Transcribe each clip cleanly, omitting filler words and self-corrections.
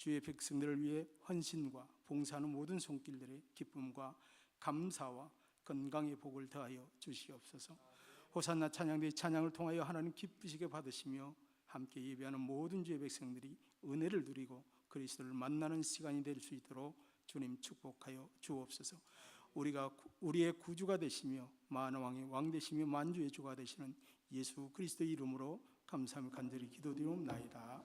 주의 백성들을 위해 헌신과 봉사하는 모든 손길들의 기쁨과 감사와 건강의 복을 더하여 주시옵소서. 호산나 찬양대의 찬양을 통하여 하나님 기쁘시게 받으시며 함께 예배하는 모든 주의 백성들이 은혜를 누리고 그리스도를 만나는 시간이 될 수 있도록 주님 축복하여 주옵소서. 우리의 구주가 되시며 만왕의 왕 되시며 만주의 주가 되시는 예수 그리스도의 이름으로 감사하며 간절히 기도드리옵나이다.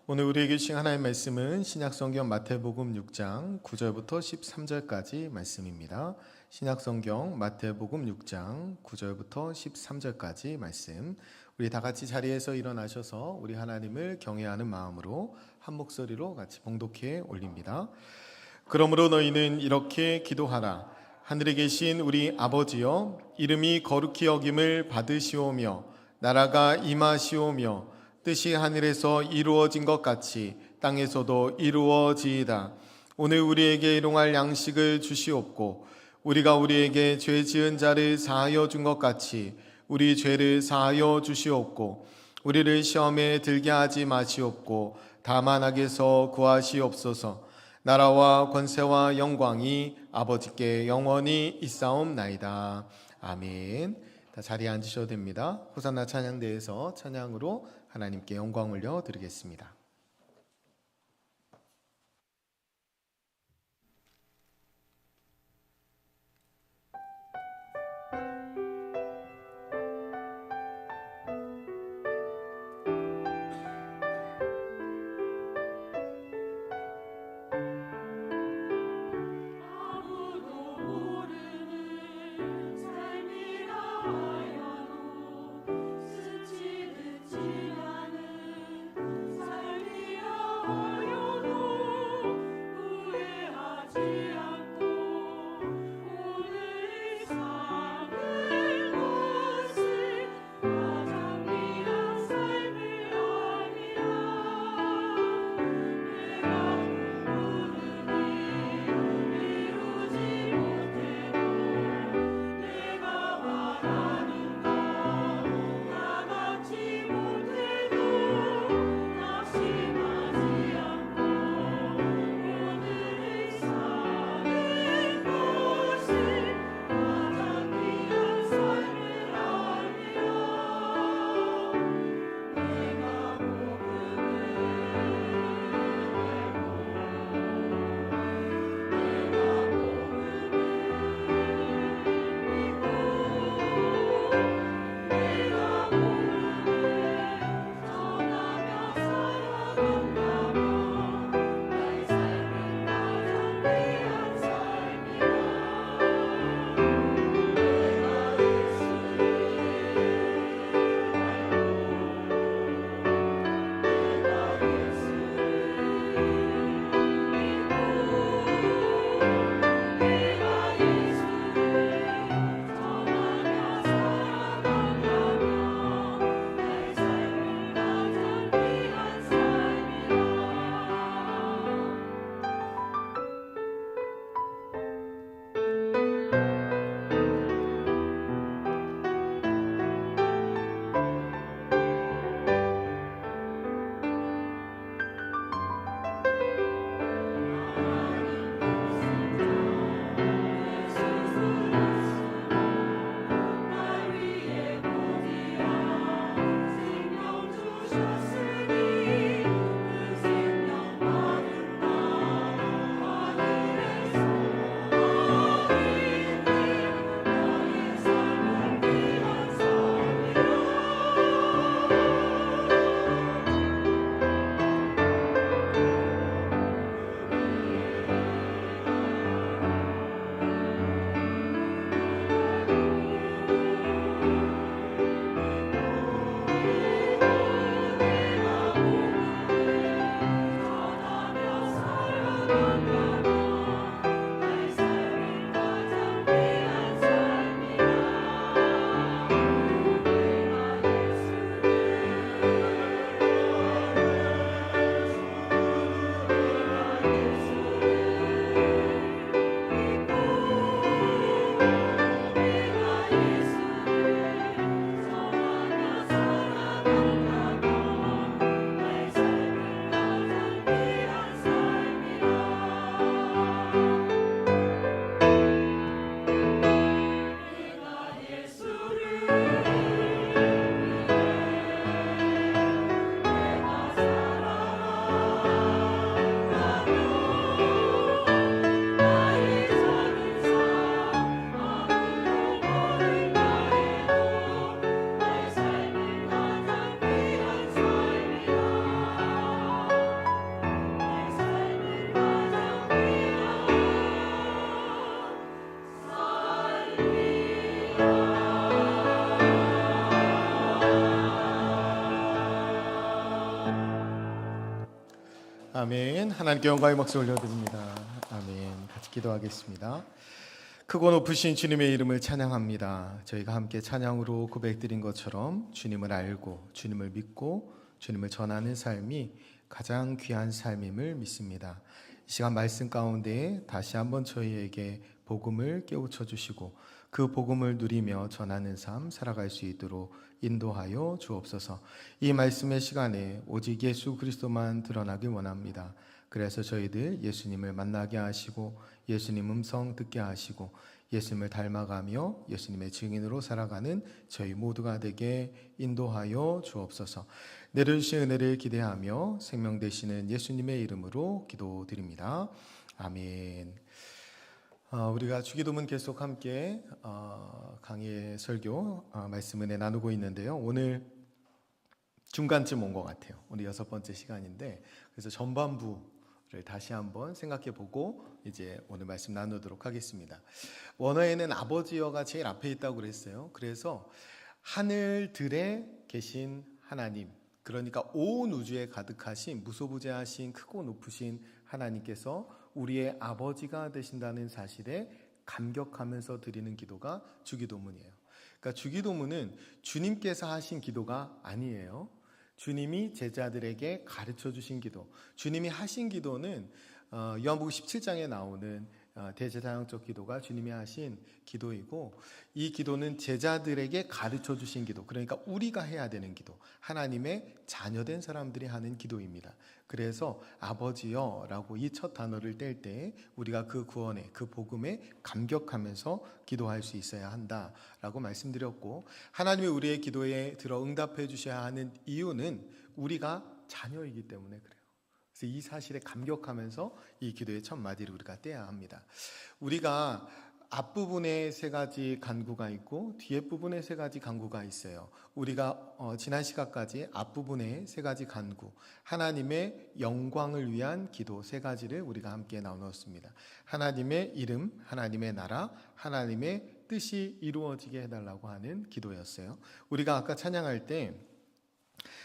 오늘 우리에게 주신 하나님의 말씀은 신약성경 마태복음 6장 9절부터 13절까지 말씀입니다. 신약성경 마태복음 6장 9절부터 13절까지 말씀. 우리 다 같이 자리에서 일어나셔서 우리 하나님을 경외하는 마음으로 한 목소리로 같이 봉독해 올립니다. 그러므로 너희는 이렇게 기도하라. 하늘에 계신 우리 아버지여, 이름이 거룩히 여김을 받으시오며 나라가 임하시오며 뜻이 하늘에서 이루어진 것 같이 땅에서도 이루어지이다. 오늘 우리에게 일용할 양식을 주시옵고 우리가 우리에게 죄 지은 자를 사하여 준 것 같이 우리 죄를 사하여 주시옵고 우리를 시험에 들게 하지 마시옵고 다만 악에서 구하시옵소서. 나라와 권세와 영광이 아버지께 영원히 있사옵나이다. 아멘. 다 자리에 앉으셔도 됩니다. 호산나 찬양대에서 찬양으로 하나님께 영광 올려 드리겠습니다. 삶이라 하여도 스치듯 지나는 삶 아멘. 하나님께 영광의 박수 올려드립니다. 아멘. 같이 기도하겠습니다. 크고 높으신 주님의 이름을 찬양합니다. 저희가 함께 찬양으로 고백드린 것처럼 주님을 알고 주님을 믿고 주님을 전하는 삶이 가장 귀한 삶임을 믿습니다. 이 시간 말씀 가운데 다시 한번 저희에게 복음을 깨우쳐 주시고 그 복음을 누리며 전하는 삶 살아갈 수 있도록 인도하여 주옵소서. 이 말씀의 시간에 오직 예수 그리스도만 드러나길 원합니다. 그래서 저희들 예수님을 만나게 하시고 예수님 음성 듣게 하시고 예수님을 닮아가며 예수님의 증인으로 살아가는 저희 모두가 되게 인도하여 주옵소서. 내려주신 은혜를 기대하며 생명 되시는 예수님의 이름으로 기도드립니다. 아멘. 우리가 주기도문 계속 함께 강의 설교 말씀 은혜 나누고 있는데요. 오늘 중간쯤 온 것 같아요. 오늘 6번째 시간인데 그래서 전반부를 다시 한번 생각해보고 이제 오늘 말씀 나누도록 하겠습니다. 원어에는 아버지여가 제일 앞에 있다고 그랬어요. 그래서 하늘들에 계신 하나님, 그러니까 온 우주에 가득하신 무소부재하신 크고 높으신 하나님께서 우리의 아버지가 되신다는 사실에 감격하면서 드리는 기도가 주기도문이에요. 그러니까 주기도문은 주님께서 하신 기도가 아니에요. 주님이 제자들에게 가르쳐 주신 기도. 주님이 하신 기도는 요한복음 17장에 나오는 대제사장적 기도가 주님이 하신 기도이고, 이 기도는 제자들에게 가르쳐 주신 기도, 그러니까 우리가 해야 되는 기도, 하나님의 자녀된 사람들이 하는 기도입니다. 그래서 아버지여 라고 이 첫 단어를 뗄 때 우리가 그 구원에, 그 복음에 감격하면서 기도할 수 있어야 한다라고 말씀드렸고, 하나님이 우리의 기도에 들어 응답해 주셔야 하는 이유는 우리가 자녀이기 때문에 그래요. 그래서 이 사실에 감격하면서 이 기도의 첫 마디를 우리가 떼야 합니다. 우리가 앞부분에 3가지 간구가 있고 뒤에 부분에 3가지 간구가 있어요. 우리가 지난 시간까지 앞부분에 3가지 간구, 하나님의 영광을 위한 기도 3가지를 우리가 함께 나누었습니다. 하나님의 이름, 하나님의 나라, 하나님의 뜻이 이루어지게 해달라고 하는 기도였어요. 우리가 아까 찬양할 때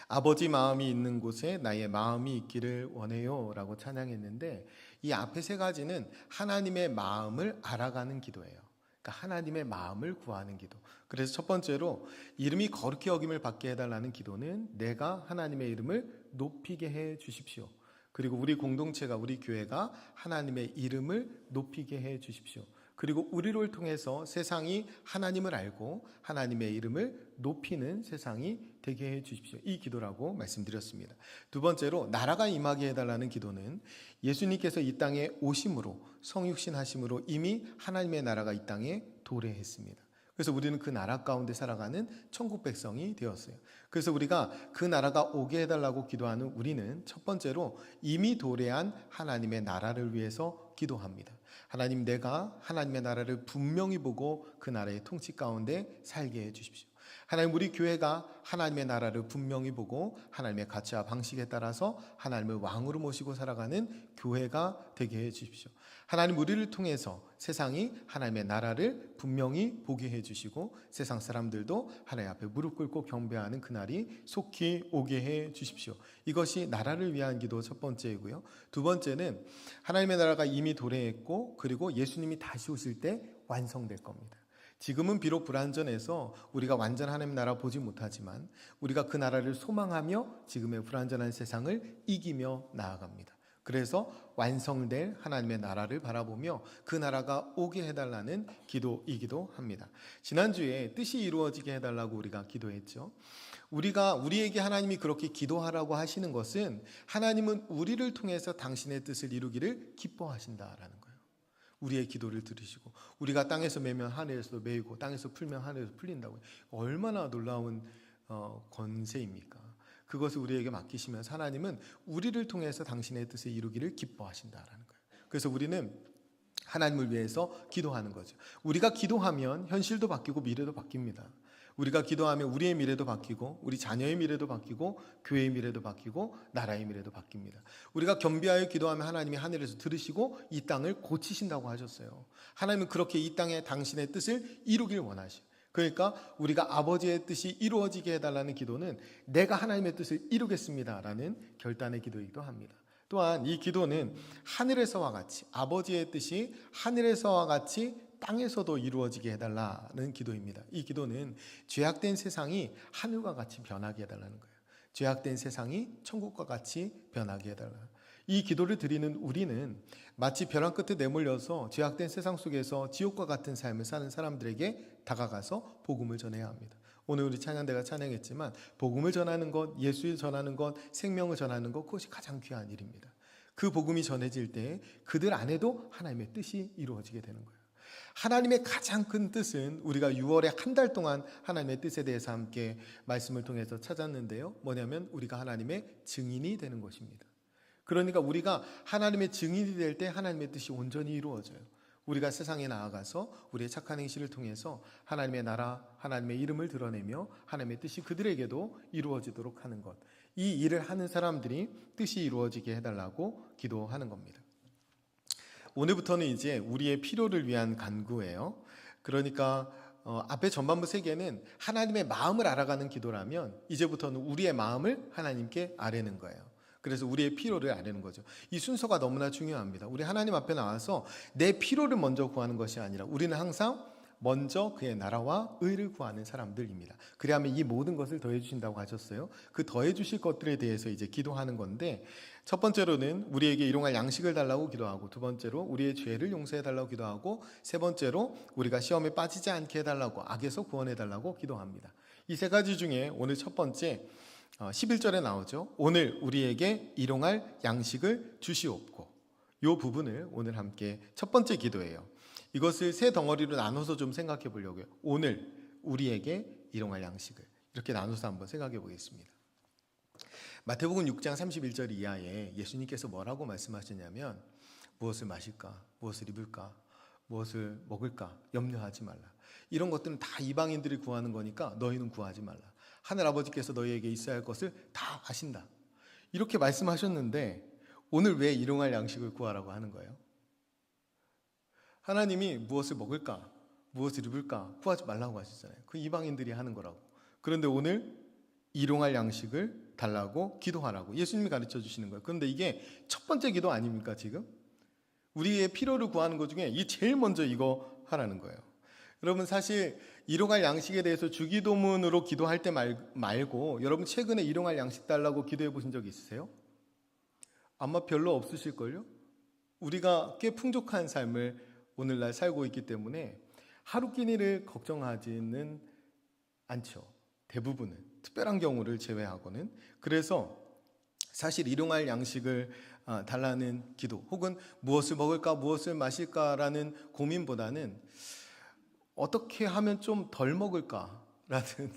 아버지 마음이 있는 곳에 나의 마음이 있기를 원해요 라고 찬양했는데, 이 앞에 3가지는 하나님의 마음을 알아가는 기도예요. 그러니까 하나님의 마음을 구하는 기도. 그래서 첫 번째로 이름이 거룩히 여김을 받게 해달라는 기도는 내가 하나님의 이름을 높이게 해 주십시오. 그리고 우리 공동체가, 우리 교회가 하나님의 이름을 높이게 해 주십시오. 그리고 우리를 통해서 세상이 하나님을 알고 하나님의 이름을 높이는 세상이 되게 해 주십시오. 이 기도라고 말씀드렸습니다. 두 번째로 나라가 임하게 해달라는 기도는 예수님께서 이 땅에 오심으로, 성육신 하심으로 이미 하나님의 나라가 이 땅에 도래했습니다. 그래서 우리는 그 나라 가운데 살아가는 천국 백성이 되었어요. 그래서 우리가 그 나라가 오게 해달라고 기도하는 우리는 첫 번째로 이미 도래한 하나님의 나라를 위해서 기도합니다. 하나님, 내가 하나님의 나라를 분명히 보고 그 나라의 통치 가운데 살게 해 주십시오. 하나님, 우리 교회가 하나님의 나라를 분명히 보고 하나님의 가치와 방식에 따라서 하나님을 왕으로 모시고 살아가는 교회가 되게 해 주십시오. 하나님, 우리를 통해서 세상이 하나님의 나라를 분명히 보게 해 주시고 세상 사람들도 하나님 앞에 무릎 꿇고 경배하는 그날이 속히 오게 해 주십시오. 이것이 나라를 위한 기도 첫 번째이고요. 두 번째는 하나님의 나라가 이미 도래했고 그리고 예수님이 다시 오실 때 완성될 겁니다. 지금은 비록 불완전해서 우리가 완전 하나님 나라 보지 못하지만 우리가 그 나라를 소망하며 지금의 불완전한 세상을 이기며 나아갑니다. 그래서 완성될 하나님의 나라를 바라보며 그 나라가 오게 해달라는 기도이기도 합니다. 지난주에 뜻이 이루어지게 해달라고 우리가 기도했죠. 우리에게 하나님이 그렇게 기도하라고 하시는 것은 하나님은 우리를 통해서 당신의 뜻을 이루기를 기뻐하신다라는 거예요. 우리의 기도를 들으시고 우리가 땅에서 매면 하늘에서도 매이고 땅에서 풀면 하늘에서 풀린다고요. 얼마나 놀라운 권세입니까? 그것을 우리에게 맡기시면서 하나님은 우리를 통해서 당신의 뜻을 이루기를 기뻐하신다라는 거예요. 그래서 우리는 하나님을 위해서 기도하는 거죠. 우리가 기도하면 현실도 바뀌고 미래도 바뀝니다. 우리가 기도하면 우리의 미래도 바뀌고 우리 자녀의 미래도 바뀌고 교회의 미래도 바뀌고 나라의 미래도 바뀝니다. 우리가 겸비하여 기도하면 하나님이 하늘에서 들으시고 이 땅을 고치신다고 하셨어요. 하나님은 그렇게 이 땅에 당신의 뜻을 이루길 원하시죠. 그러니까 우리가 아버지의 뜻이 이루어지게 해달라는 기도는 내가 하나님의 뜻을 이루겠습니다라는 결단의 기도이기도 합니다. 또한 이 기도는 하늘에서와 같이 아버지의 뜻이 하늘에서와 같이 땅에서도 이루어지게 해달라는 기도입니다. 이 기도는 죄악된 세상이 하늘과 같이 변하게 해달라는 거예요. 죄악된 세상이 천국과 같이 변하게 해달라. 이 기도를 드리는 우리는 마치 벼랑 끝에 내몰려서 죄악된 세상 속에서 지옥과 같은 삶을 사는 사람들에게 다가가서 복음을 전해야 합니다. 오늘 우리 찬양대가 찬양했지만 복음을 전하는 것, 예수를 전하는 것, 생명을 전하는 것, 그것이 가장 귀한 일입니다. 그 복음이 전해질 때 그들 안에도 하나님의 뜻이 이루어지게 되는 거예요. 하나님의 가장 큰 뜻은 우리가 6월에 한 달 동안 하나님의 뜻에 대해서 함께 말씀을 통해서 찾았는데요. 뭐냐면 우리가 하나님의 증인이 되는 것입니다. 그러니까 우리가 하나님의 증인이 될 때 하나님의 뜻이 온전히 이루어져요. 우리가 세상에 나아가서 우리의 착한 행실을 통해서 하나님의 나라, 하나님의 이름을 드러내며 하나님의 뜻이 그들에게도 이루어지도록 하는 것. 이 일을 하는 사람들이 뜻이 이루어지게 해달라고 기도하는 겁니다. 오늘부터는 이제 우리의 필요를 위한 간구예요. 그러니까 앞에 전반부 3개는 하나님의 마음을 알아가는 기도라면 이제부터는 우리의 마음을 하나님께 아뢰는 거예요. 그래서 우리의 필요를 아뢰는 거죠. 이 순서가 너무나 중요합니다. 우리 하나님 앞에 나와서 내 필요를 먼저 구하는 것이 아니라 우리는 항상 먼저 그의 나라와 의를 구하는 사람들입니다. 그래야만 이 모든 것을 더해 주신다고 하셨어요. 그 더해 주실 것들에 대해서 이제 기도하는 건데, 첫 번째로는 우리에게 일용할 양식을 달라고 기도하고, 두 번째로 우리의 죄를 용서해 달라고 기도하고, 세 번째로 우리가 시험에 빠지지 않게 해달라고, 악에서 구원해 달라고 기도합니다. 이 세 가지 중에 오늘 첫 번째 11절에 나오죠. 오늘 우리에게 일용할 양식을 주시옵고, 이 부분을 오늘 함께 첫 번째 기도예요. 이것을 세 덩어리로 나눠서 좀 생각해 보려고요. 오늘 우리에게 일용할 양식을 이렇게 나눠서 한번 생각해 보겠습니다. 마태복음 6장 31절 이하에 예수님께서 뭐라고 말씀하시냐면, 무엇을 마실까, 무엇을 입을까, 무엇을 먹을까 염려하지 말라. 이런 것들은 다 이방인들이 구하는 거니까 너희는 구하지 말라. 하늘아버지께서 너희에게 있어야 할 것을 다 아신다. 이렇게 말씀하셨는데 오늘 왜 일용할 양식을 구하라고 하는 거예요? 하나님이 무엇을 먹을까, 무엇을 입을까 구하지 말라고 하시잖아요. 그 이방인들이 하는 거라고. 그런데 오늘 일용할 양식을 달라고 기도하라고 예수님이 가르쳐 주시는 거예요. 그런데 이게 첫 번째 기도 아닙니까? 지금 우리의 필요를 구하는 것 중에 이 제일 먼저 이거 하라는 거예요. 여러분, 사실 일용할 양식에 대해서 주기도문으로 기도할 때 말고 여러분 최근에 일용할 양식 달라고 기도해 보신 적 있으세요? 아마 별로 없으실걸요? 우리가 꽤 풍족한 삶을 오늘날 살고 있기 때문에 하루 끼니를 걱정하지는 않죠. 대부분은, 특별한 경우를 제외하고는. 그래서 사실 일용할 양식을 달라는 기도, 혹은 무엇을 먹을까, 무엇을 마실까라는 고민보다는 어떻게 하면 좀 덜 먹을까라는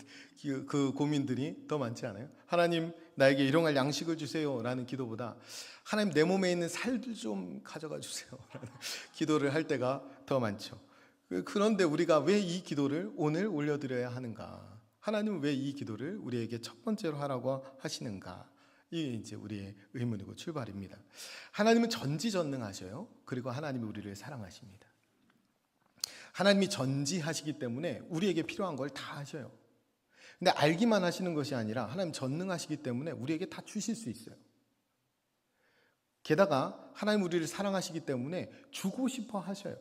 그 고민들이 더 많지 않아요? 하나님, 나에게 일용할 양식을 주세요라는 기도보다 하나님, 내 몸에 있는 살들 좀 가져가 주세요라는 기도를 할 때가 더 많죠. 그런데 우리가 왜 이 기도를 오늘 올려드려야 하는가? 하나님은 왜 이 기도를 우리에게 첫 번째로 하라고 하시는가? 이게 이제 우리의 의문이고 출발입니다. 하나님은 전지전능하셔요. 그리고 하나님이 우리를 사랑하십니다. 하나님이 전지하시기 때문에 우리에게 필요한 걸 다 하셔요. 근데 알기만 하시는 것이 아니라 하나님 전능하시기 때문에 우리에게 다 주실 수 있어요. 게다가 하나님 우리를 사랑하시기 때문에 주고 싶어 하셔요.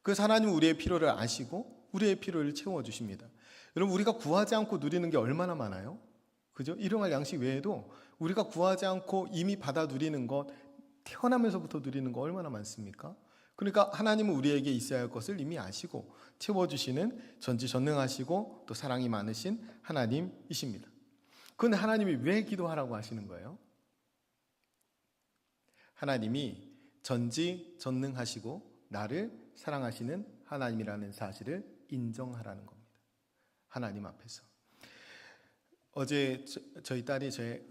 그래서 하나님은 우리의 필요를 아시고 우리의 필요를 채워주십니다. 여러분, 우리가 구하지 않고 누리는 게 얼마나 많아요? 그죠? 일용할 양식 외에도 우리가 구하지 않고 이미 받아 누리는 것, 태어나면서부터 누리는 거 얼마나 많습니까? 그러니까 하나님은 우리에게 있어야 할 것을 이미 아시고 채워주시는 전지전능하시고 또 사랑이 많으신 하나님이십니다. 그런데 하나님이 왜 기도하라고 하시는 거예요? 하나님이 전지전능하시고 나를 사랑하시는 하나님이라는 사실을 인정하라는 겁니다. 하나님 앞에서. 어제 저희 딸이 제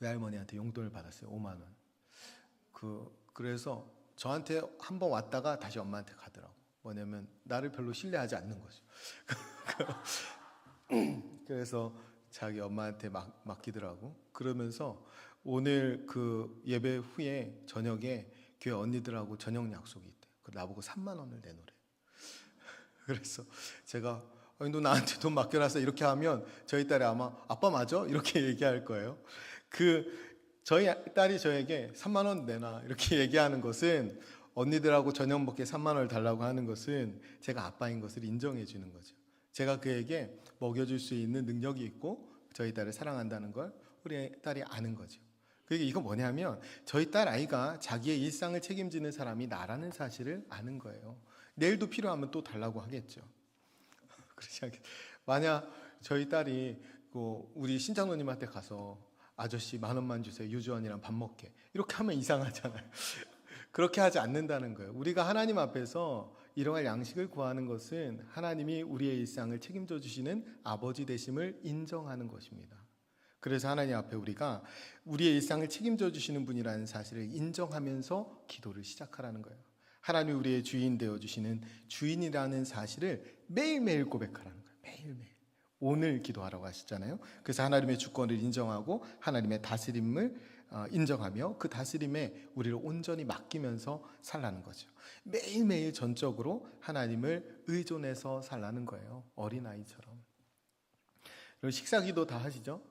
외할머니한테 용돈을 받았어요. 5만 원. 그래서 저한테 한번 왔다가 다시 엄마한테 가더라고. 뭐냐면 나를 별로 신뢰하지 않는 거죠. 그래서 자기 엄마한테 맡기더라고. 그러면서 오늘 그 예배 후에 저녁에 교회 언니들하고 저녁 약속이 있대. 그래서 나보고 3만 원을 내놓으래. 그래서 제가 너 나한테 돈 맡겨놨어 이렇게 하면 저희 딸이 아마 아빠 맞아? 이렇게 얘기할 거예요. 저희 딸이 저에게 3만 원 내놔 이렇게 얘기하는 것은, 언니들하고 저녁 먹게 3만 원을 달라고 하는 것은 제가 아빠인 것을 인정해 주는 거죠. 제가 그에게 먹여줄 수 있는 능력이 있고 저희 딸을 사랑한다는 걸 우리 딸이 아는 거죠. 그게 이거 뭐냐면, 저희 딸 아이가 자기의 일상을 책임지는 사람이 나라는 사실을 아는 거예요. 내일도 필요하면 또 달라고 하겠죠. 그렇지 않겠. 만약 저희 딸이 우리 신장로님한테 가서 아저씨 10,000원만 주세요, 유주원이랑 밥 먹게, 이렇게 하면 이상하잖아요. 그렇게 하지 않는다는 거예요. 우리가 하나님 앞에서 일용할 양식을 구하는 것은 하나님이 우리의 일상을 책임져 주시는 아버지 되심을 인정하는 것입니다. 그래서 하나님 앞에 우리가 우리의 일상을 책임져 주시는 분이라는 사실을 인정하면서 기도를 시작하라는 거예요. 하나님이 우리의 주인 되어 주시는 주인이라는 사실을 매일매일 고백하라는 거예요. 매일매일. 오늘 기도하라고 하시잖아요. 그래서 하나님의 주권을 인정하고 하나님의 다스림을 인정하며 그 다스림에 우리를 온전히 맡기면서 살라는 거죠. 매일매일 전적으로 하나님을 의존해서 살라는 거예요. 어린아이처럼. 그리고 식사기도 다 하시죠?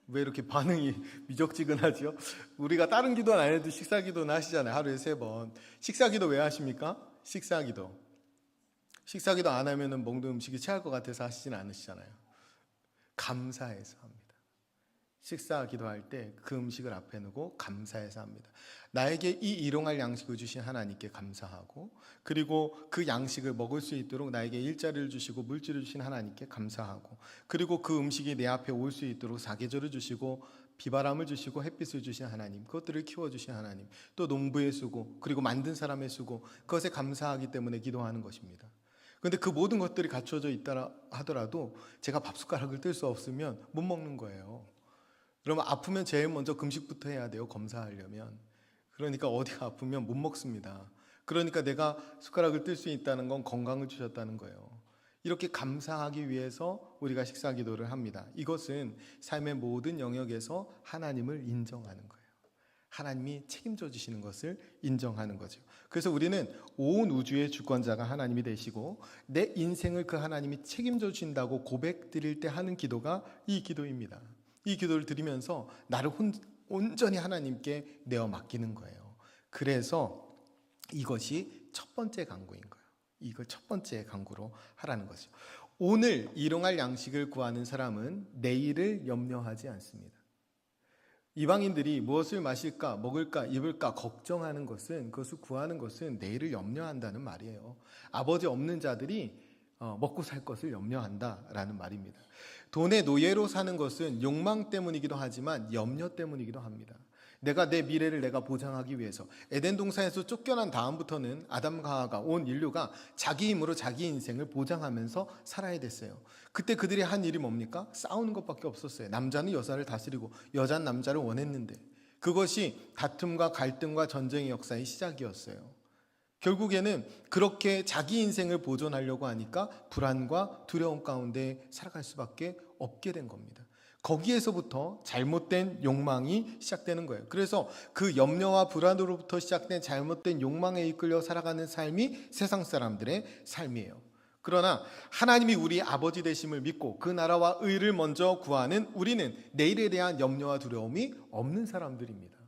왜 이렇게 반응이 미적지근하죠? 우리가 다른 기도는 안 해도 식사기도는 하시잖아요. 하루에 3번. 식사기도 왜 하십니까? 식사기도 안 하면은 먹는 음식이 체할 것 같아서 하시진 않으시잖아요. 감사해서 합니다. 식사 기도할 때 그 음식을 앞에 두고 감사해서 합니다. 나에게 이 일용할 양식을 주신 하나님께 감사하고, 그리고 그 양식을 먹을 수 있도록 나에게 일자리를 주시고 물질을 주신 하나님께 감사하고, 그리고 그 음식이 내 앞에 올 수 있도록 사계절을 주시고 비바람을 주시고 햇빛을 주신 하나님, 그것들을 키워주신 하나님, 또 농부의 수고, 그리고 만든 사람의 수고, 그것에 감사하기 때문에 기도하는 것입니다. 그런데 그 모든 것들이 갖춰져 있다 하더라도 제가 밥숟가락을 뜰 수 없으면 못 먹는 거예요. 그러면 아프면 제일 먼저 금식부터 해야 돼요. 검사하려면. 그러니까 어디가 아프면 못 먹습니다. 그러니까 내가 숟가락을 뜰 수 있다는 건 건강을 주셨다는 거예요. 이렇게 감사하기 위해서 우리가 식사 기도를 합니다. 이것은 삶의 모든 영역에서 하나님을 인정하는 거예요. 하나님이 책임져 주시는 것을 인정하는 거죠. 그래서 우리는 온 우주의 주권자가 하나님이 되시고 내 인생을 그 하나님이 책임져 주신다고 고백드릴 때 하는 기도가 이 기도입니다. 이 기도를 드리면서 나를 온전히 하나님께 내어 맡기는 거예요. 그래서 이것이 첫 번째 간구인 거예요. 이걸 첫 번째 간구로 하라는 거죠. 오늘 일용할 양식을 구하는 사람은 내일을 염려하지 않습니다. 이방인들이 무엇을 마실까, 먹을까, 입을까 걱정하는 것은, 그것을 구하는 것은 내일을 염려한다는 말이에요. 아버지 없는 자들이 먹고 살 것을 염려한다라는 말입니다. 돈의 노예로 사는 것은 욕망 때문이기도 하지만 염려 때문이기도 합니다. 내가 내 미래를 내가 보장하기 위해서 에덴 동산에서 쫓겨난 다음부터는 아담과 하와가, 온 인류가 자기 힘으로 자기 인생을 보장하면서 살아야 됐어요. 그때 그들이 한 일이 뭡니까? 싸우는 것밖에 없었어요. 남자는 여자를 다스리고 여자는 남자를 원했는데 그것이 다툼과 갈등과 전쟁의 역사의 시작이었어요. 결국에는 그렇게 자기 인생을 보존하려고 하니까 불안과 두려움 가운데 살아갈 수밖에 없게 된 겁니다. 거기에서부터 잘못된 욕망이 시작되는 거예요. 그래서 그 염려와 불안으로부터 시작된 잘못된 욕망에 이끌려 살아가는 삶이 세상 사람들의 삶이에요. 그러나 하나님이 우리 아버지 되심을 믿고 그 나라와 의를 먼저 구하는 우리는 내일에 대한 염려와 두려움이 없는 사람들입니다.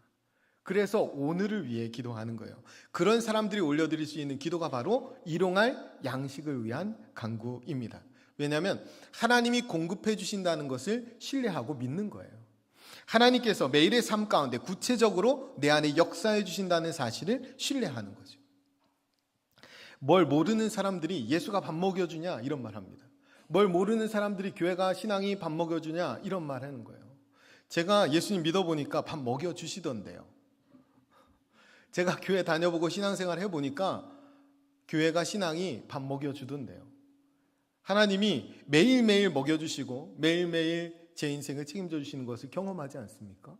그래서 오늘을 위해 기도하는 거예요. 그런 사람들이 올려드릴 수 있는 기도가 바로 일용할 양식을 위한 간구입니다. 왜냐하면 하나님이 공급해 주신다는 것을 신뢰하고 믿는 거예요. 하나님께서 매일의 삶 가운데 구체적으로 내 안에 역사해 주신다는 사실을 신뢰하는 거죠. 뭘 모르는 사람들이 예수가 밥 먹여주냐 이런 말 합니다. 뭘 모르는 사람들이 교회가 신앙이 밥 먹여주냐 이런 말 하는 거예요. 제가 예수님 믿어보니까 밥 먹여주시던데요. 제가 교회 다녀보고 신앙생활 해보니까 교회가 신앙이 밥 먹여주던데요. 하나님이 매일매일 먹여주시고 매일매일 제 인생을 책임져 주시는 것을 경험하지 않습니까?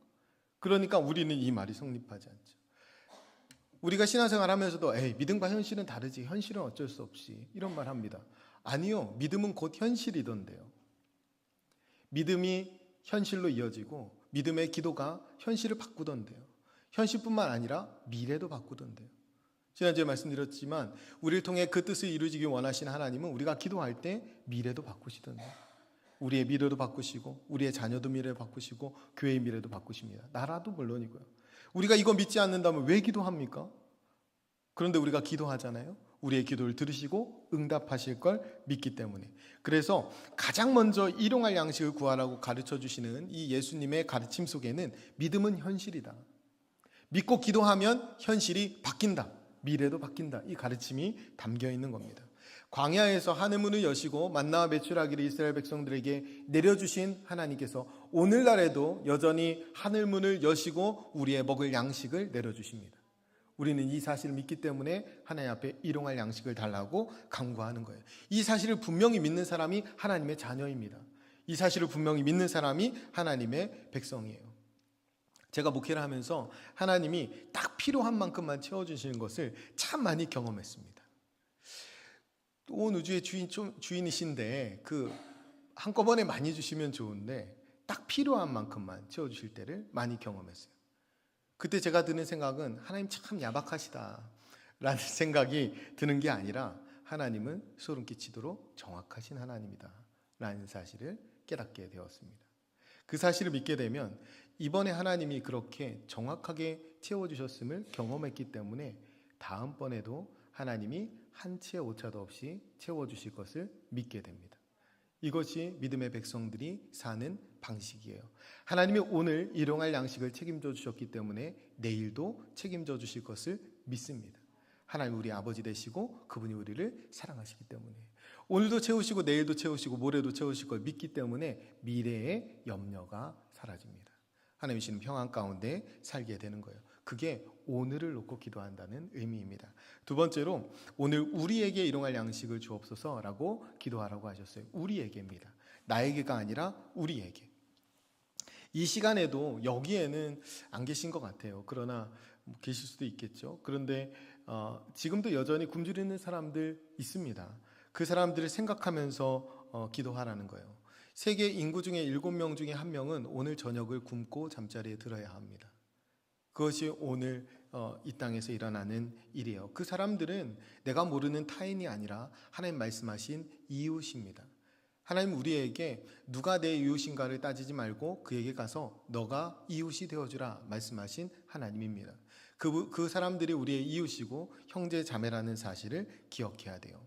그러니까 우리는 이 말이 성립하지 않죠. 우리가 신앙생활 하면서도 믿음과 현실은 다르지, 현실은 어쩔 수 없이 이런 말 합니다. 아니요, 믿음은 곧 현실이던데요. 믿음이 현실로 이어지고 믿음의 기도가 현실을 바꾸던데요. 현실뿐만 아니라 미래도 바꾸던데요. 지난주에 말씀드렸지만 우리를 통해 그 뜻을 이루어지기 원하시는 하나님은 우리가 기도할 때 미래도 바꾸시던데요. 우리의 미래도 바꾸시고 우리의 자녀도 미래를 바꾸시고 교회의 미래도 바꾸십니다. 나라도 물론이고요. 우리가 이거 믿지 않는다면 왜 기도합니까? 그런데 우리가 기도하잖아요. 우리의 기도를 들으시고 응답하실 걸 믿기 때문에. 그래서 가장 먼저 일용할 양식을 구하라고 가르쳐 주시는 이 예수님의 가르침 속에는 믿음은 현실이다. 믿고 기도하면 현실이 바뀐다. 미래도 바뀐다. 이 가르침이 담겨 있는 겁니다. 광야에서 하늘문을 여시고 만나와 메추라기를 이스라엘 백성들에게 내려주신 하나님께서 오늘날에도 여전히 하늘문을 여시고 우리의 먹을 양식을 내려주십니다. 우리는 이 사실을 믿기 때문에 하나님 앞에 일용할 양식을 달라고 간구하는 거예요. 이 사실을 분명히 믿는 사람이 하나님의 자녀입니다. 이 사실을 분명히 믿는 사람이 하나님의 백성이에요. 제가 목회를 하면서 하나님이 딱 필요한 만큼만 채워주시는 것을 참 많이 경험했습니다. 온 우주의 주인이신데 한꺼번에 많이 주시면 좋은데 딱 필요한 만큼만 채워주실 때를 많이 경험했어요. 그때 제가 드는 생각은 하나님 참 야박하시다 라는 생각이 드는 게 아니라 하나님은 소름 끼치도록 정확하신 하나님이다 라는 사실을 깨닫게 되었습니다. 그 사실을 믿게 되면 이번에 하나님이 그렇게 정확하게 채워주셨음을 경험했기 때문에 다음번에도 하나님이 한 치의 오차도 없이 채워주실 것을 믿게 됩니다. 이것이 믿음의 백성들이 사는 방식이에요. 하나님이 오늘 일용할 양식을 책임져 주셨기 때문에 내일도 책임져 주실 것을 믿습니다. 하나님 우리 아버지 되시고 그분이 우리를 사랑하시기 때문에 오늘도 채우시고 내일도 채우시고 모레도 채우실 걸 믿기 때문에 미래의 염려가 사라집니다. 하나님 주시는 평안 가운데 살게 되는 거예요. 그게 오늘을 놓고 기도한다는 의미입니다. 두 번째로 오늘 우리에게 일용할 양식을 주옵소서라고 기도하라고 하셨어요. 우리에게입니다. 나에게가 아니라 우리에게. 이 시간에도 여기에는 안 계신 것 같아요. 그러나 계실 수도 있겠죠. 그런데 지금도 여전히 굶주리는 사람들 있습니다. 그 사람들을 생각하면서 기도하라는 거예요. 세계 인구 중에 7명 중에 1명은 오늘 저녁을 굶고 잠자리에 들어야 합니다. 그것이 오늘 이 땅에서 일어나는 일이에요. 그 사람들은 내가 모르는 타인이 아니라 하나님 말씀하신 이웃입니다. 하나님 우리에게 누가 내 이웃인가를 따지지 말고 그에게 가서 너가 이웃이 되어주라 말씀하신 하나님입니다. 그 사람들이 우리의 이웃이고 형제 자매라는 사실을 기억해야 돼요.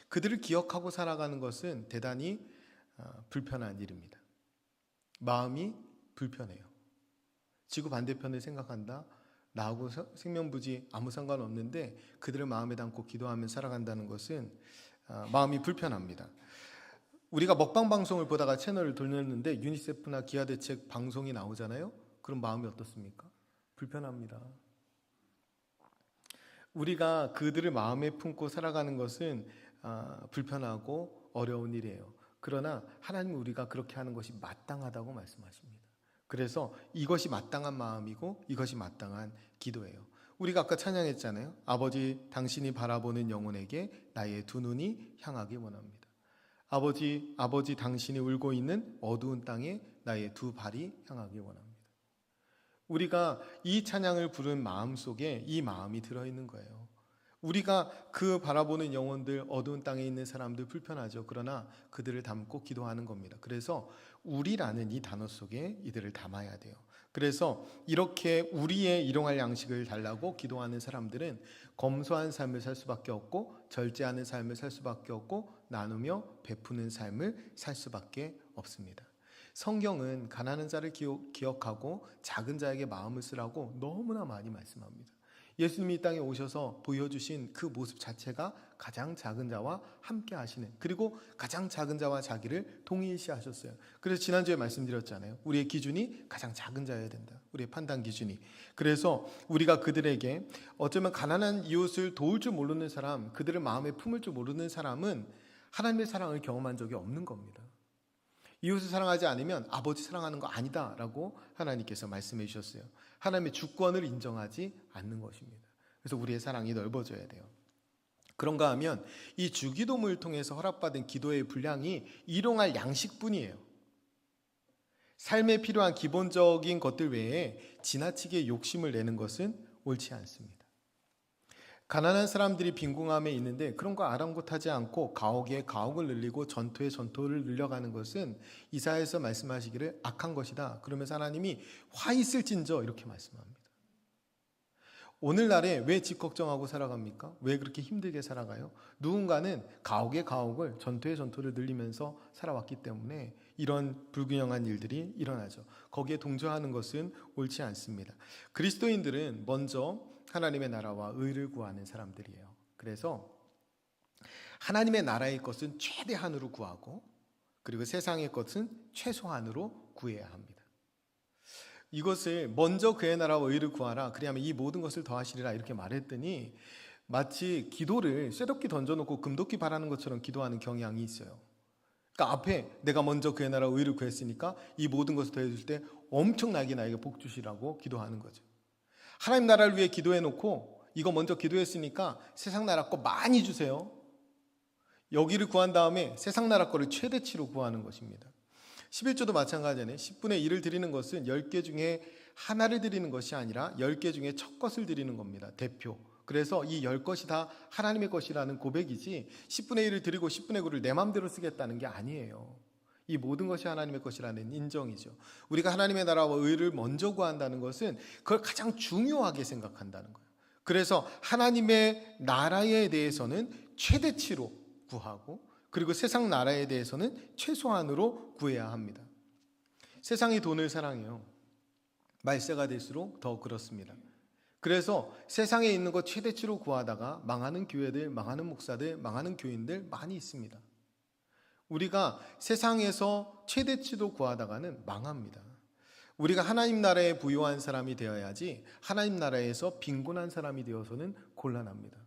그들을 기억하고 살아가는 것은 대단히 불편한 일입니다. 마음이 불편해요. 지구 반대편을 생각한다. 나하고 생명부지 아무 상관없는데 그들을 마음에 담고 기도하며 살아간다는 것은 마음이 불편합니다. 우리가 먹방 방송을 보다가 채널을 돌렸는데 유니세프나 기아대책 방송이 나오잖아요. 그럼 마음이 어떻습니까? 불편합니다. 우리가 그들을 마음에 품고 살아가는 것은 불편하고 어려운 일이에요. 그러나 하나님은 우리가 그렇게 하는 것이 마땅하다고 말씀하십니다. 그래서 이것이 마땅한 마음이고 이것이 마땅한 기도예요. 우리가 아까 찬양했잖아요. 아버지 당신이 바라보는 영혼에게 나의 두 눈이 향하기 원합니다. 아버지 당신이 울고 있는 어두운 땅에 나의 두 발이 향하기 원합니다. 우리가 이 찬양을 부른 마음 속에 이 마음이 들어있는 거예요. 우리가 그 바라보는 영혼들, 어두운 땅에 있는 사람들 불편하죠. 그러나 그들을 담고 기도하는 겁니다. 그래서 우리라는 이 단어 속에 이들을 담아야 돼요. 그래서 이렇게 우리의 일용할 양식을 달라고 기도하는 사람들은 검소한 삶을 살 수밖에 없고 절제하는 삶을 살 수밖에 없고 나누며 베푸는 삶을 살 수밖에 없습니다. 성경은 가난한 자를 기억하고 작은 자에게 마음을 쓰라고 너무나 많이 말씀합니다. 예수님이 이 땅에 오셔서 보여주신 그 모습 자체가 가장 작은 자와 함께 하시는, 그리고 가장 작은 자와 자기를 동일시하셨어요. 그래서 지난주에 말씀드렸잖아요. 우리의 기준이 가장 작은 자여야 된다. 우리의 판단 기준이. 그래서 우리가 그들에게 어쩌면 가난한 이웃을 도울 줄 모르는 사람, 그들을 마음에 품을 줄 모르는 사람은 하나님의 사랑을 경험한 적이 없는 겁니다. 이웃을 사랑하지 않으면 아버지 사랑하는 거 아니다 라고 하나님께서 말씀해 주셨어요. 하나님의 주권을 인정하지 않는 것입니다. 그래서 우리의 사랑이 넓어져야 돼요. 그런가 하면 이 주기도문을 통해서 허락받은 기도의 분량이 일용할 양식뿐이에요. 삶에 필요한 기본적인 것들 외에 지나치게 욕심을 내는 것은 옳지 않습니다. 가난한 사람들이 빈궁함에 있는데 그런 거 아랑곳하지 않고 가옥에 가옥을 늘리고 전토에 전토를 늘려가는 것은 이사야에서 말씀하시기를 악한 것이다. 그러면서 하나님이 화 있을진저 이렇게 말씀합니다. 오늘날에 왜 집 걱정하고 살아갑니까? 왜 그렇게 힘들게 살아가요? 누군가는 가옥에 가옥을 전토에 전토를 늘리면서 살아왔기 때문에 이런 불균형한 일들이 일어나죠. 거기에 동조하는 것은 옳지 않습니다. 그리스도인들은 먼저 하나님의 나라와 의를 구하는 사람들이에요. 그래서 하나님의 나라의 것은 최대한으로 구하고 그리고 세상의 것은 최소한으로 구해야 합니다. 이것을 먼저 그의 나라와 의를 구하라. 그리하면 이 모든 것을 더하시리라 이렇게 말했더니 마치 기도를 쇠도끼 던져놓고 금도끼 바라는 것처럼 기도하는 경향이 있어요. 그러니까 앞에 내가 먼저 그의 나라와 의를 구했으니까 이 모든 것을 더해줄 때 엄청나게 나에게 복 주시라고 기도하는 거죠. 하나님 나라를 위해 기도해놓고 이거 먼저 기도했으니까 세상 나라 거 많이 주세요. 여기를 구한 다음에 세상 나라 거를 최대치로 구하는 것입니다. 11조도 마찬가지네. 10분의 1을 드리는 것은 10개 중에 하나를 드리는 것이 아니라 10개 중에 첫 것을 드리는 겁니다. 대표. 그래서 이 10것이 다 하나님의 것이라는 고백이지 10분의 1을 드리고 10분의 9를 내 마음대로 쓰겠다는 게 아니에요. 이 모든 것이 하나님의 것이라는 인정이죠. 우리가 하나님의 나라와 의를 먼저 구한다는 것은 그걸 가장 중요하게 생각한다는 거예요. 그래서 하나님의 나라에 대해서는 최대치로 구하고 그리고 세상 나라에 대해서는 최소한으로 구해야 합니다. 세상이 돈을 사랑해요. 말세가 될수록 더 그렇습니다. 그래서 세상에 있는 것 최대치로 구하다가 망하는 교회들, 망하는 목사들, 망하는 교인들 많이 있습니다. 우리가 세상에서 최대치로 구하다가는 망합니다. 우리가 하나님 나라에 부유한 사람이 되어야지 하나님 나라에서 빈곤한 사람이 되어서는 곤란합니다.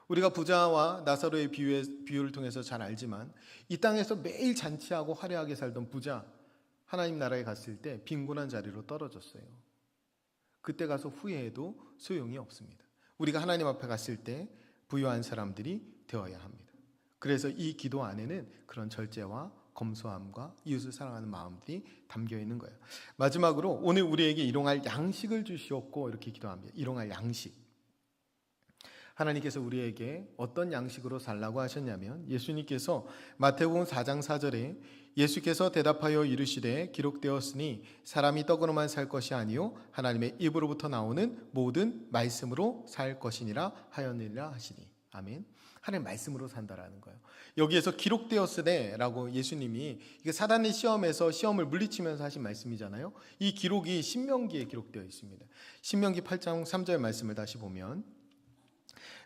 우리가 부자와 나사로의 비유를 통해서 잘 알지만 이 땅에서 매일 잔치하고 화려하게 살던 부자 하나님 나라에 갔을 때 빈곤한 자리로 떨어졌어요. 그때 가서 후회해도 소용이 없습니다. 우리가 하나님 앞에 갔을 때 부유한 사람들이 되어야 합니다. 그래서 이 기도 안에는 그런 절제와 검소함과 이웃을 사랑하는 마음들이 담겨 있는 거예요. 마지막으로 오늘 우리에게 일용할 양식을 주시옵고 이렇게 기도합니다. 일용할 양식. 하나님께서 우리에게 어떤 양식으로 살라고 하셨냐면 예수님께서 마태복음 4장 4절에 예수께서 대답하여 이르시되 기록되었으니 사람이 떡으로만 살 것이 아니요 하나님의 입으로부터 나오는 모든 말씀으로 살 것이니라 하였느니라 하시니. 아멘. 하나님 말씀으로 산다라는 거예요. 여기에서 기록되었으되라고 예수님이 이게 사단의 시험에서 시험을 물리치면서 하신 말씀이잖아요. 이 기록이 신명기에 기록되어 있습니다. 신명기 8장 3절 말씀을 다시 보면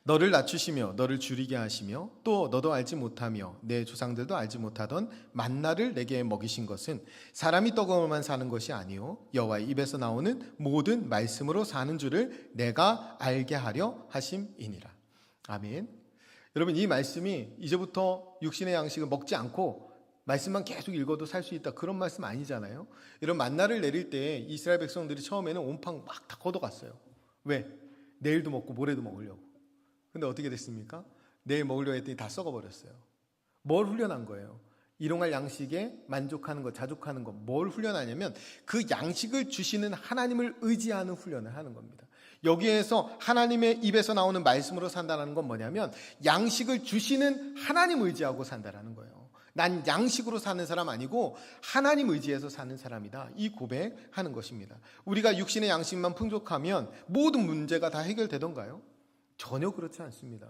너를 낮추시며 너를 줄이게 하시며 또 너도 알지 못하며 내 조상들도 알지 못하던 만나를 내게 먹이신 것은 사람이 떡으로만 사는 것이 아니요 여호와의 입에서 나오는 모든 말씀으로 사는 줄을 내가 알게 하려 하심이니라. 아멘. 여러분 이 말씀이 이제부터 육신의 양식을 먹지 않고 말씀만 계속 읽어도 살 수 있다 그런 말씀 아니잖아요. 이런 만나를 내릴 때 이스라엘 백성들이 처음에는 온팡 막 다 걷어갔어요. 왜? 내일도 먹고 모레도 먹으려고. 근데 어떻게 됐습니까? 내일 먹으려고 했더니 다 썩어버렸어요. 뭘 훈련한 거예요? 일용할 양식에 만족하는 것, 자족하는 것. 뭘 훈련하냐면 그 양식을 주시는 하나님을 의지하는 훈련을 하는 겁니다. 여기에서 하나님의 입에서 나오는 말씀으로 산다는 건 뭐냐면 양식을 주시는 하나님 의지하고 산다는 거예요. 난 양식으로 사는 사람 아니고 하나님 의지해서 사는 사람이다. 이 고백하는 것입니다. 우리가 육신의 양식만 풍족하면 모든 문제가 다 해결되던가요? 전혀 그렇지 않습니다.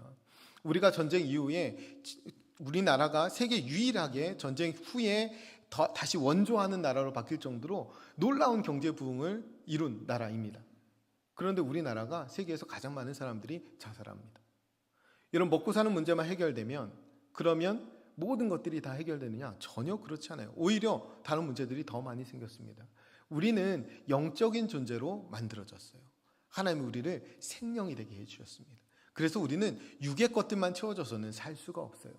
우리가 전쟁 이후에 우리나라가 세계 유일하게 전쟁 후에 다시 원조하는 나라로 바뀔 정도로 놀라운 경제 부흥을 이룬 나라입니다. 그런데 우리나라가 세계에서 가장 많은 사람들이 자살합니다. 이런 먹고 사는 문제만 해결되면 그러면 모든 것들이 다 해결되느냐? 전혀 그렇지 않아요. 오히려 다른 문제들이 더 많이 생겼습니다. 우리는 영적인 존재로 만들어졌어요. 하나님이 우리를 생명이 되게 해주셨습니다. 그래서 우리는 육의 것들만 채워져서는 살 수가 없어요.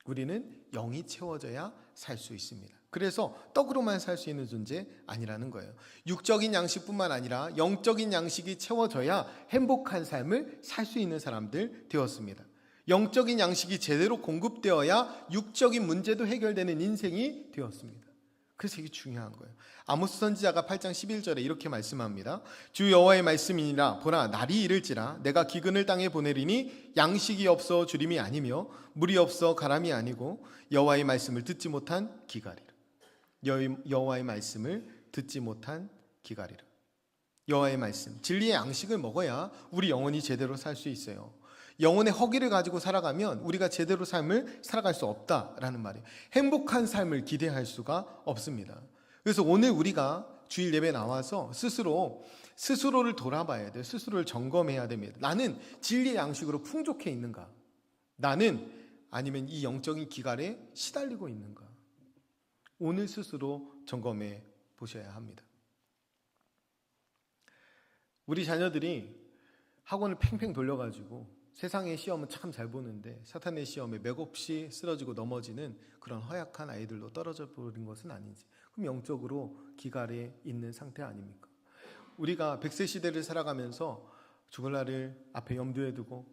우리는 영이 채워져야 살 수 있습니다. 그래서 떡으로만 살 수 있는 존재 아니라는 거예요. 육적인 양식뿐만 아니라 영적인 양식이 채워져야 행복한 삶을 살 수 있는 사람들 되었습니다. 영적인 양식이 제대로 공급되어야 육적인 문제도 해결되는 인생이 되었습니다. 그래서 이게 중요한 거예요. 아모스 선지자가 8장 11절에 이렇게 말씀합니다. 주 여호와의 말씀이니라. 보라, 날이 이를지라 내가 기근을 땅에 보내리니 양식이 없어 주림이 아니며 물이 없어 가람이 아니고 여호와의 말씀을 듣지 못한 기갈이라. 여호와의 말씀을 듣지 못한 기갈이라. 여호와의 말씀, 진리의 양식을 먹어야 우리 영혼이 제대로 살 수 있어요. 영혼의 허기를 가지고 살아가면 우리가 제대로 삶을 살아갈 수 없다라는 말이에요. 행복한 삶을 기대할 수가 없습니다. 그래서 오늘 우리가 주일 예배 나와서 스스로를 돌아봐야 돼요. 스스로를 점검해야 됩니다. 나는 진리의 양식으로 풍족해 있는가? 나는 아니면 이 영적인 기갈에 시달리고 있는가? 오늘 스스로 점검해 보셔야 합니다. 우리 자녀들이 학원을 팽팽 돌려가지고 세상의 시험은 참 잘 보는데 사탄의 시험에 맥없이 쓰러지고 넘어지는 그런 허약한 아이들로 떨어져 버린 것은 아닌지, 그럼 영적으로 기갈에 있는 상태 아닙니까? 우리가 100세 시대를 살아가면서 죽을 날을 앞에 염두에 두고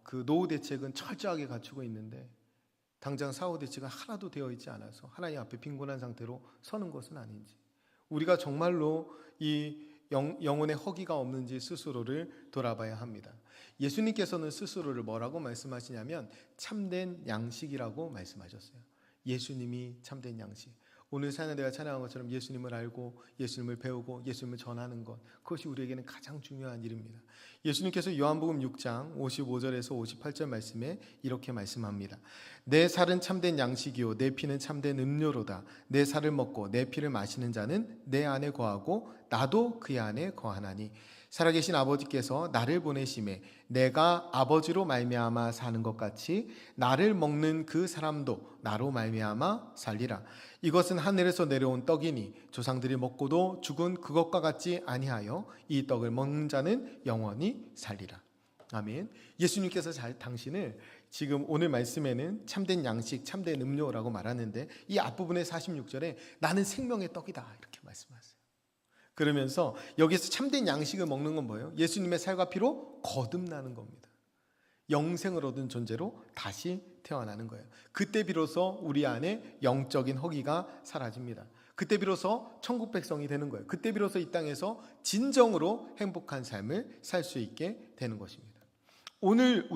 그 노후 대책은 철저하게 갖추고 있는데 당장 사후 대책은 하나도 되어 있지 않아서 하나님 앞에 빈곤한 상태로 서는 것은 아닌지, 우리가 정말로 이 영혼의 허기가 없는지 스스로를 돌아봐야 합니다. 예수님께서는 스스로를 뭐라고 말씀하시냐면 참된 양식이라고 말씀하셨어요. 예수님이 참된 양식. 오늘 찬양대가 찬양한 것처럼 예수님을 알고 예수님을 배우고 예수님을 전하는 것, 그것이 우리에게는 가장 중요한 일입니다. 예수님께서 요한복음 6장 55절에서 58절 말씀에 이렇게 말씀합니다. 내 살은 참된 양식이요 내 피는 참된 음료로다. 내 살을 먹고 내 피를 마시는 자는 내 안에 거하고 나도 그의 안에 거하나니 살아계신 아버지께서 나를 보내심에 내가 아버지로 말미암아 사는 것 같이 나를 먹는 그 사람도 나로 말미암아 살리라. 이것은 하늘에서 내려온 떡이니 조상들이 먹고도 죽은 그것과 같지 아니하여 이 떡을 먹는 자는 영원히 살리라. 아멘. 예수님께서 당신을 지금 오늘 말씀에는 참된 양식, 참된 음료라고 말하는데 이 앞부분의 46절에 나는 생명의 떡이다 이렇게 말씀하세요. 그러면서 여기서 참된 양식을 먹는 건 뭐예요? 예수님의 살과 피로 거듭나는 겁니다. 영생을 얻은 존재로 다시 태어나는 거예요. 그때 비로소 우리 안에 영적인 허기가 사라집니다. 그때 비로소 천국 백성이 되는 거예요. 그때 비로소 이 땅에서 진정으로 행복한 삶을 살 수 있게 되는 것입니다. 오늘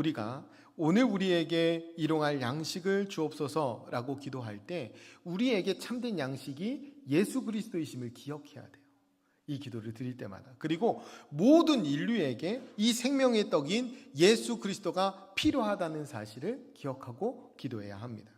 우리에게 일용할 양식을 주옵소서라고 기도할 때 우리에게 참된 양식이 예수 그리스도이심을 기억해야 돼요. 이 기도를 드릴 때마다. 그리고 모든 인류에게 이 생명의 떡인 예수 그리스도가 필요하다는 사실을 기억하고 기도해야 합니다.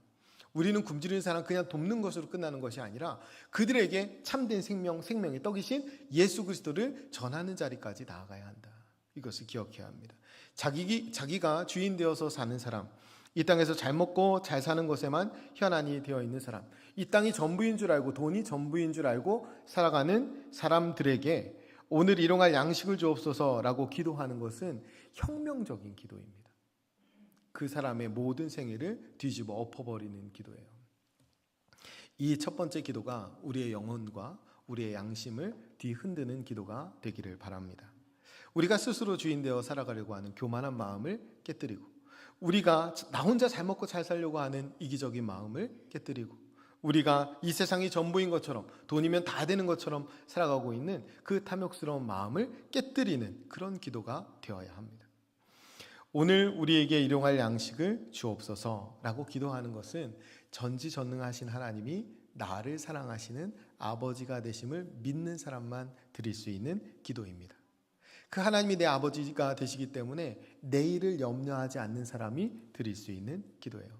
우리는 굶주리는 사람 그냥 돕는 것으로 끝나는 것이 아니라 그들에게 참된 생명의 떡이신 예수 그리스도를 전하는 자리까지 나아가야 한다. 이것을 기억해야 합니다. 자기가 주인 되어서 사는 사람, 이 땅에서 잘 먹고 잘 사는 것에만 현안이 되어 있는 사람, 이 땅이 전부인 줄 알고 돈이 전부인 줄 알고 살아가는 사람들에게 오늘 일용할 양식을 주옵소서라고 기도하는 것은 혁명적인 기도입니다. 그 사람의 모든 생애를 뒤집어 엎어버리는 기도예요. 이 첫 번째 기도가 우리의 영혼과 우리의 양심을 뒤흔드는 기도가 되기를 바랍니다. 우리가 스스로 주인 되어 살아가려고 하는 교만한 마음을 깨뜨리고, 우리가 나 혼자 잘 먹고 잘 살려고 하는 이기적인 마음을 깨뜨리고, 우리가 이 세상이 전부인 것처럼 돈이면 다 되는 것처럼 살아가고 있는 그 탐욕스러운 마음을 깨뜨리는 그런 기도가 되어야 합니다. 오늘 우리에게 일용할 양식을 주옵소서라고 기도하는 것은 전지전능하신 하나님이 나를 사랑하시는 아버지가 되심을 믿는 사람만 드릴 수 있는 기도입니다. 그 하나님이 내 아버지가 되시기 때문에 내일을 염려하지 않는 사람이 드릴 수 있는 기도예요.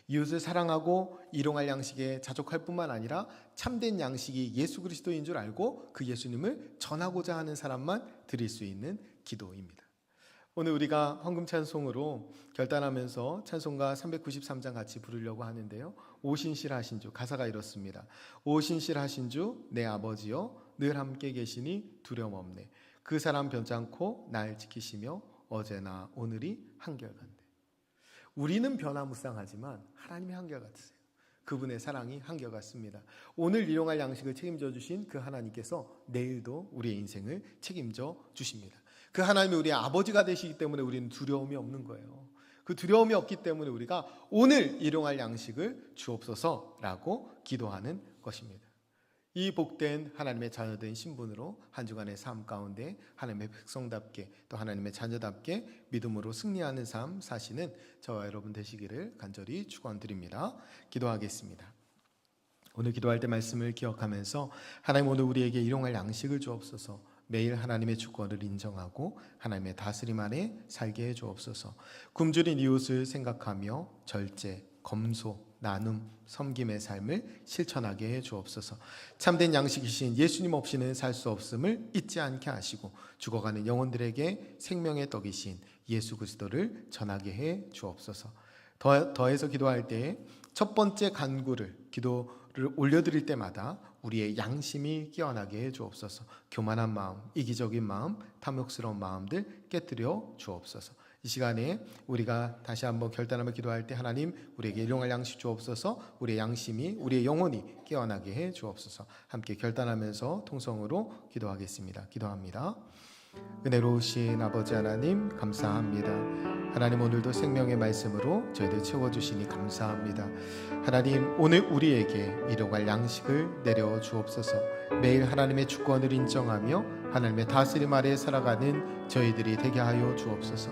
이웃을 사랑하고 일용할 양식에 자족할 뿐만 아니라 참된 양식이 예수 그리스도인 줄 알고 그 예수님을 전하고자 하는 사람만 드릴 수 있는 기도입니다. 오늘 우리가 헌금 찬송으로 결단하면서 찬송가 393장 같이 부르려고 하는데요. 오신실하신 주, 가사가 이렇습니다. 오신실하신 주 내 아버지여 늘 함께 계시니 두려움 없네. 그 사람 변찮고 날 지키시며 어제나 오늘이 한결같네. 우리는 변화무쌍하지만 하나님이 한결같으세요. 그분의 사랑이 한결같습니다. 오늘 일용할 양식을 책임져 주신 그 하나님께서 내일도 우리의 인생을 책임져 주십니다. 그 하나님이 우리의 아버지가 되시기 때문에 우리는 두려움이 없는 거예요. 그 두려움이 없기 때문에 우리가 오늘 일용할 양식을 주옵소서라고 기도하는 것입니다. 이 복된 하나님의 자녀된 신분으로 한 주간의 삶 가운데 하나님의 백성답게 또 하나님의 자녀답게 믿음으로 승리하는 삶 사시는 저와 여러분 되시기를 간절히 축원드립니다. 기도하겠습니다. 오늘 기도할 때 말씀을 기억하면서 하나님 오늘 우리에게 일용할 양식을 주옵소서. 매일 하나님의 주권을 인정하고 하나님의 다스림 아래 살게 해 주옵소서. 굶주린 이웃을 생각하며 절제, 검소, 나눔, 섬김의 삶을 실천하게 해 주옵소서. 참된 양식이신 예수님 없이는 살 수 없음을 잊지 않게 하시고 죽어가는 영혼들에게 생명의 떡이신 예수 그리스도를 전하게 해 주옵소서. 더해서 기도할 때에 첫 번째 간구를 기도를 올려드릴 때마다 우리의 양심이 깨어나게 해 주옵소서. 교만한 마음, 이기적인 마음, 탐욕스러운 마음들 깨뜨려 주옵소서. 이 시간에 우리가 다시 한번 결단하며 기도할 때 하나님 우리에게 일용할 양식 주옵소서. 우리의 양심이 우리의 영혼이 깨어나게 해 주옵소서. 함께 결단하면서 통성으로 기도하겠습니다. 기도합니다. 은혜로우신 아버지 하나님 감사합니다. 하나님 오늘도 생명의 말씀으로 저희들 채워주시니 감사합니다. 하나님 오늘 우리에게 일용할 양식을 내려 주옵소서. 매일 하나님의 주권을 인정하며 하나님의 다스림 아래 살아가는 저희들이 되게 하여 주옵소서.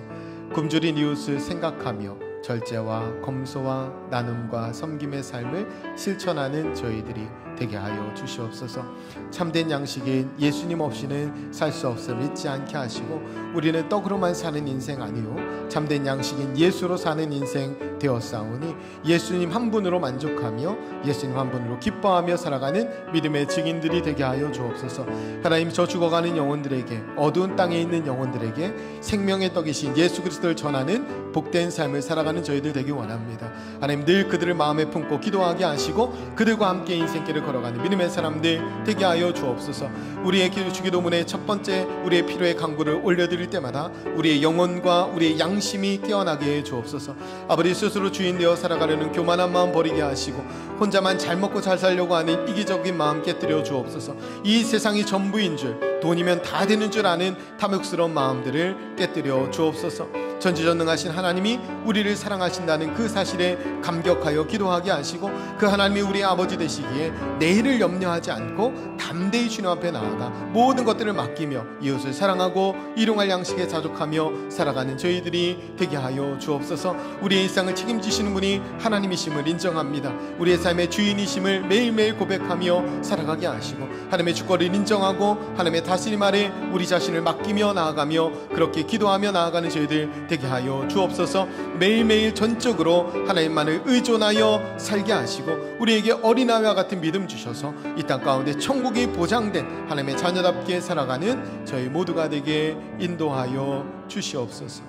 굶주린 이웃을 생각하며 절제와 검소와 나눔과 섬김의 삶을 실천하는 저희들이 되게 하여 주시옵소서. 참된 양식인 예수님 없이는 살 수 없음을 잊지 않게 하시고 우리는 떡으로만 사는 인생 아니요 참된 양식인 예수로 사는 인생 되었사오니 예수님 한 분으로 만족하며 예수님 한 분으로 기뻐하며 살아가는 믿음의 증인들이 되게 하여 주옵소서. 하나님 저 죽어가는 영혼들에게 어두운 땅에 있는 영혼들에게 생명의 떡이신 예수 그리스도를 전하는 복된 삶을 살아가는 저희들 되기 원합니다. 하나님 늘 그들을 마음에 품고 기도하게 하시고 그들과 함께 인생길을 걸어가는 믿음의 사람들 되게 하여 주옵소서. 우리의 주기도문의 첫 번째 우리의 필요의 간구를 올려드릴 때마다 우리의 영혼과 우리의 양심이 깨어나게 해 주옵소서. 아버지 스스로 주인 되어 살아가려는 교만한 마음 버리게 하시고 혼자만 잘 먹고 잘 살려고 하는 이기적인 마음 깨뜨려 주옵소서. 이 세상이 전부인 줄 돈이면 다 되는 줄 아는 탐욕스러운 마음들을 깨뜨려 주옵소서. 전지전능하신 하나님이 우리를 사랑하신다는 그 사실에 감격하여 기도하게 하시고 그 하나님이 우리의 아버지 되시기에 내일을 염려하지 않고 담대히 주님 앞에 나아가 모든 것들을 맡기며 이웃을 사랑하고 일용할 양식에 자족하며 살아가는 저희들이 되게 하여 주옵소서. 우리의 일상을 책임지시는 분이 하나님이심을 인정합니다. 우리의 삶의 주인이심을 매일매일 고백하며 살아가게 하시고 하나님의 주권을 인정하고 하나님의 다스림 아래 우리 자신을 맡기며 나아가며 그렇게 기도하며 나아가는 저희들 되게 하여 주옵소서. 매일매일 전적으로 하나님만을 의존하여 살게 하시고 우리에게 어린아이와 같은 믿음 주셔서 이 땅 가운데 천국이 보장된 하나님의 자녀답게 살아가는 저희 모두가 되게 인도하여 주시옵소서.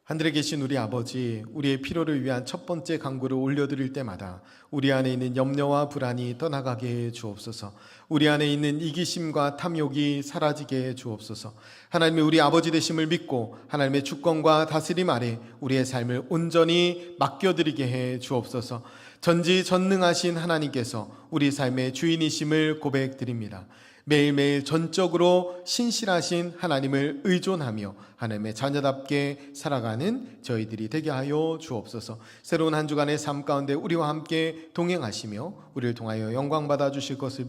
하늘에 계신 우리 아버지, 우리의 필요를 위한 첫 번째 간구를 올려드릴 때마다 우리 안에 있는 염려와 불안이 떠나가게 해 주옵소서. 우리 안에 있는 이기심과 탐욕이 사라지게 해 주옵소서. 하나님의 우리 아버지 되심을 믿고 하나님의 주권과 다스림 아래 우리의 삶을 온전히 맡겨드리게 해 주옵소서. 전지전능하신 하나님께서 우리 삶의 주인이심을 고백드립니다. 매일매일 전적으로 신실하신 하나님을 의존하며 하나님의 자녀답게 살아가는 저희들이 되게 하여 주옵소서. 새로운 한 주간의 삶 가운데 우리와 함께 동행하시며 우리를 통하여 영광 받아 주실 것을